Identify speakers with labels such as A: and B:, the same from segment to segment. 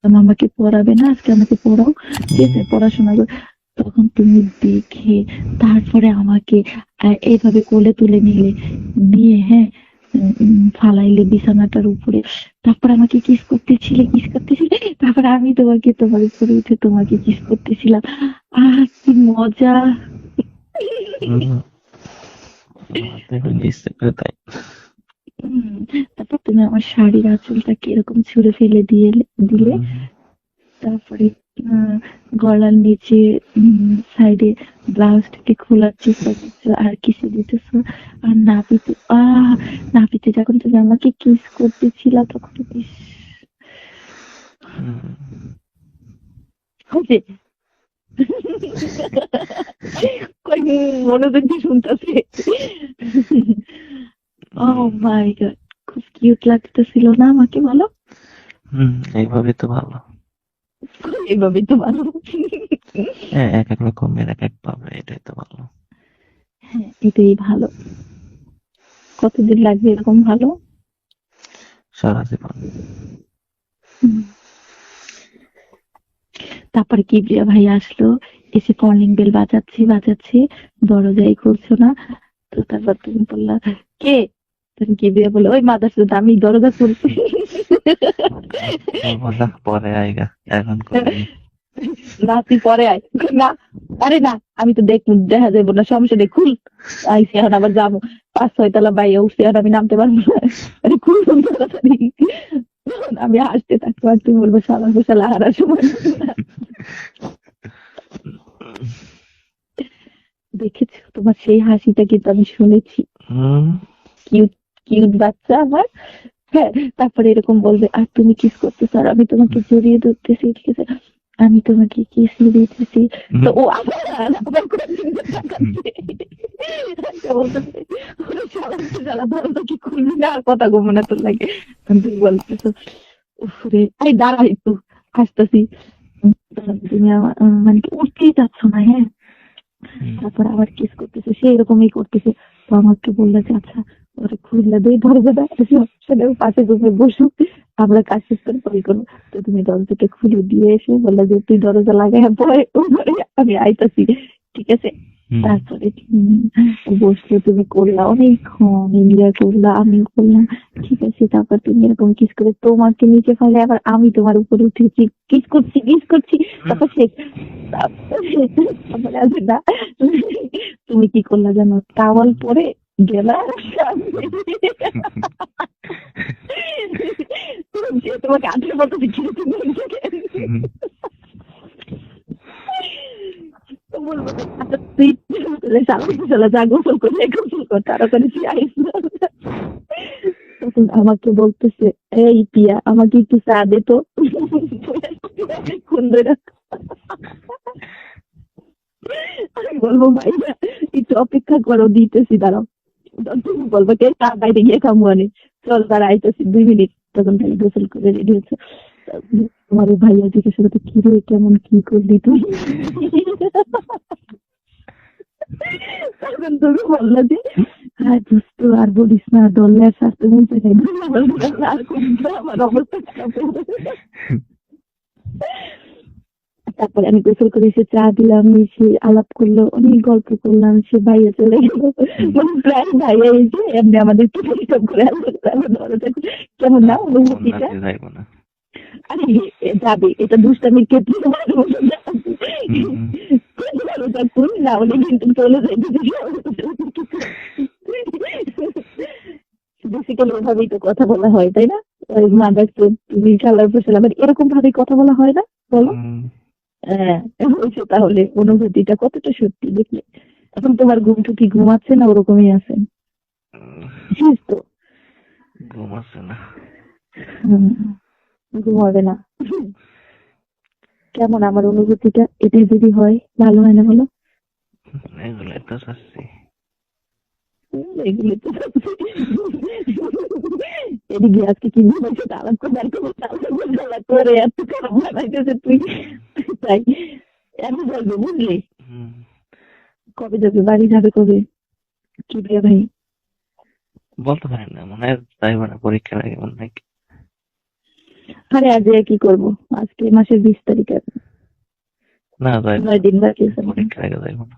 A: আমাকে পড়াবে না, আজকে আমাকে পড়াও, ঠিক আছে পড়াশোনা করো। তখন তুমি দেখে তারপরে আমাকে এইভাবে কোলে তুলে নিলে, নিয়ে হ্যাঁ ফালাইলে বিছানাটার উপরে, তারপর আমাকে কিস করতেছিলে, কিস করতেছিলে, তারপরে আমি তোমাকে তোমার উপরে উঠে তোমাকে কিস করতেছিলাম। কি মজা।
B: হুম, দেখো ইচ্ছে করে তাই।
A: উম, তারপর তুমি আমার শাড়ির আঁচলটা কিরকম ছুঁড়ে ফেলে দিয়ে দিলে।
B: হুম,
A: তারপরে আহ, গলার নিচে সাইডে ব্লাউজটাকে খোলার চেষ্টা করছো আর কিসে দিতেছো। আর নাপিতে নাপিতে যখন তুমি আমাকে কিস করতেছিলা তখন ইস,
B: হুম,
A: হয়েছে। কই মনোযোগ দিয়ে শুনতেছে। ও
B: হুম,
A: মাই গড, খুব কিউট লাগতেছিল না আমাকে, বলো?
B: হুম, এইভাবে তো ভালো।
A: এইভাবেই তো ভালো।
B: হ্যাঁ, এক এক রকমের এক এক ভাবে, এটাই তো ভালো।
A: হ্যাঁ এটাই ভালো। কতদিন লাগবে এরকম ভালো?
B: সারা জীবন।
A: হুম। তারপরে কিবরিয়া ভাই আসলো, এসে কলিং বেল বাজাচ্ছি বাজাচ্ছি, দরজাই খুলছো না। তো তারপর তুমি বললা, কে? তখন কিবরিয়া বললো, ওই মাদারচোদ, আমি দরজা খুলছি।
B: বলবো না, পরে আইগা, এখন করিনি।
A: না তুই পরে আয়। না, আরে না, আমি তো দেখা যাবো না, সমস্যা নেই, খুল। আইসি এখন আবার যাবো, 5-6 তলা বাইরে উঠছি, এখন আমি নামতে পারবো না। আরে খুল তাড়াতাড়ি। আমি হাসতে থাকবো আর তুমি বলবো শালা গোশালা হারার সময় না। দেখেছো তোমার সেই হাসিটা কিন্তু আমি শুনেছি।
B: হুম,
A: কিউট, কিউট বাচ্চা আমার। হ্যাঁ, তারপরে এরকম বলবে, আর তুমি কিস করতেছো আর আমি তোমাকে জড়িয়ে ধরতেছি, ঠিক আছে, আমি তোমাকে কিস দিতেছি। তো
B: হুম,
A: ও আবার করে ফিরে তাকাচ্ছে। একটা বলতেছে, ওরে শালা শালা দরজা কি খুলবি না, আর কথা কমবে না তোর লাগে। তখন তুমি বলতেছো, উফ রে, আরে দাঁড়া একটু, আসতেছি। তখন তুমি আমার মানে কি উঠতেই চাচ্ছ না, হ্যাঁ।
B: হুম,
A: তারপর আবার কিস করতেছে, সে এরকমই করতেছে। তো আমাকে বললো যে আচ্ছা ওরা খুললে দেই দরজাটা, সেটা পাশে তুমি বসুক, আমরা কাজ শেষ করে পরে করবো। তো তুমি দরজাটা খুলে দিয়ে এসে বললে যে তুই দরজা লাগাই পরে উপরে আমি আইতাছি, ঠিক আছে।
B: হুম,
A: তারপরে বসলে তুমি করলা অনেকক্ষণ, এনজয় করলা, আমিও করলাম, ঠিক আছে। তারপর তুমি এরকম কিস করে তোমাকে নিচে ফেলে আবার আমি তোমার উপরে উঠেছি, কিস করছি কিস করছি। তারপর সে তারপরে আছে না, তুমি কি করলা জানো, টাওয়াল পরে গেলা সে তোমাকে আঠের মতো বিচ্ছিন্ন
B: হুম,
A: তো বলবো যে, আচ্ছা তুই চলে যা গোসল করে গোসল কর তাড়াতাড়ি তুই আইস না। তখন আমাকে বলতেছে, এই পিয়া আমাকে একটু চা দে তো। অনেকক্ষণ ধরে আমি বলবো ভাইয়া একটু অপেক্ষা করো, দিতেছি দাঁড়াও। তখন তুমি বলবো কে, চা বাইরে গিয়ে খামো আনে, চল তারা আইতেছি 2 মিনিট। তখন তাই গোসল করে রেডি হচ্ছে। তোমার ওই ভাইয়া জিজ্ঞাসা করতে, কি রে কেমন কি করলি তুই? তখন তুমি বললো যে, হ্যাঁ দোস্ত আর বলিস না, দলে আর স্বাস্থ্য বলতে চাই আর কোন আমার অবস্থা খারাপ হয়ে যাবে। তারপরে আমি গোসল করে এসে চা দিলাম, সে আলাপ করলো, অনেক গল্প করলাম, সে বাইরে চলে গেল।
B: হুম।
A: মানে প্রায় ভাইয়া এসে এমনি আমাদের কি পরিশ্রম করে আনলো, তারপর দরজা খুলে, কেমন না অনুভূতিটা?
B: বন্যাতে যাইব না।
A: আরে যাবে, এটা দুষ্টামির ক্ষেত্রে
B: হুম, হুম,
A: দরজা খুল, না হলে কিন্তু চলে যাইবে। বেসিক্যালি ওভাবেই তো কথা বলা হয়, তাই না? ওই মাদার তো, তুমি খেলার বসে এরকম ভাবে কথা বলা হয় না, বলো?
B: হুম,
A: হ্যাঁ, হয়েছে তাহলে অনুভূতিটা কতটা সত্যি দেখলে। এখন তোমার কি ঘুমাচ্ছে না ওরকমই আছে? বুঝছিস তো?
B: ঘুম আসছে না।
A: হুম, ঘুমাবে না। কেমন আমার অনুভূতিটা, এটাই যদি হয় ভালো হয় না বলো?
B: এগুলাই তো চাচ্ছি।
A: এগুলো তো এদিকে আজকে কি ঘুমাইছে আলাপ করে আর কোনো চালা করে এত খারাপ বানাইতেছে তুই। তাই আমি বলবো, বুঝলি?
B: হুম,
A: কবে যাবে, বাড়ি যাবে কবে? কি রে ভাই?
B: বলতে পারি না, মনে হয় যাইব না পরীক্ষার আগে, মনে হয়।
A: আরে আজ কি করব, আজকে মাসের 20 তারিখ, আর
B: না যাই
A: 9 দিন বাকি আছে।
B: পরীক্ষার আগে যাইব না।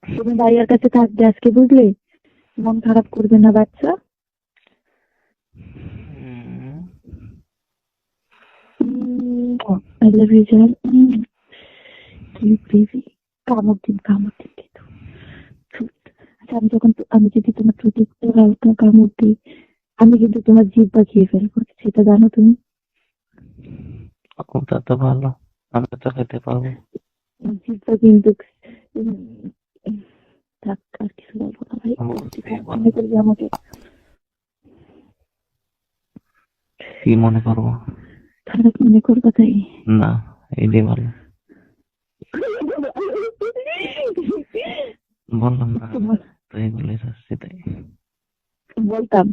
A: তুমি ভাইয়ার কাছে থাকবে আজকে, বুঝলে? মন খারাপ করবে না বাচ্চা। আই লাভ ইউ জান। কি বেবি, কামড় দিন কিন্তু। আচ্ছা, আমি যদি তোমার ঠোঁটে একটু হালকা কামড় দিই, আমি কিন্তু তোমার জিহ্বা খেয়ে ফেলবো, সেটা জানো তুমি?
B: ওটা তো ভালো, আমি তো খেতে পারবো।
A: জিহ্বা কিন্তু উম, থাক, আর কিছু বলবো না ভাই।
B: বলতেই
A: খারাপ
B: পারবো।
A: মনে করবে আমাকে।
B: কি মনে করবো?
A: খারাপ মনে করবা তাই?
B: না, এইটাই ভালো। বললাম না,
A: তোমার
B: তো এগুলোই চাচ্ছি তাই।
A: বলতাম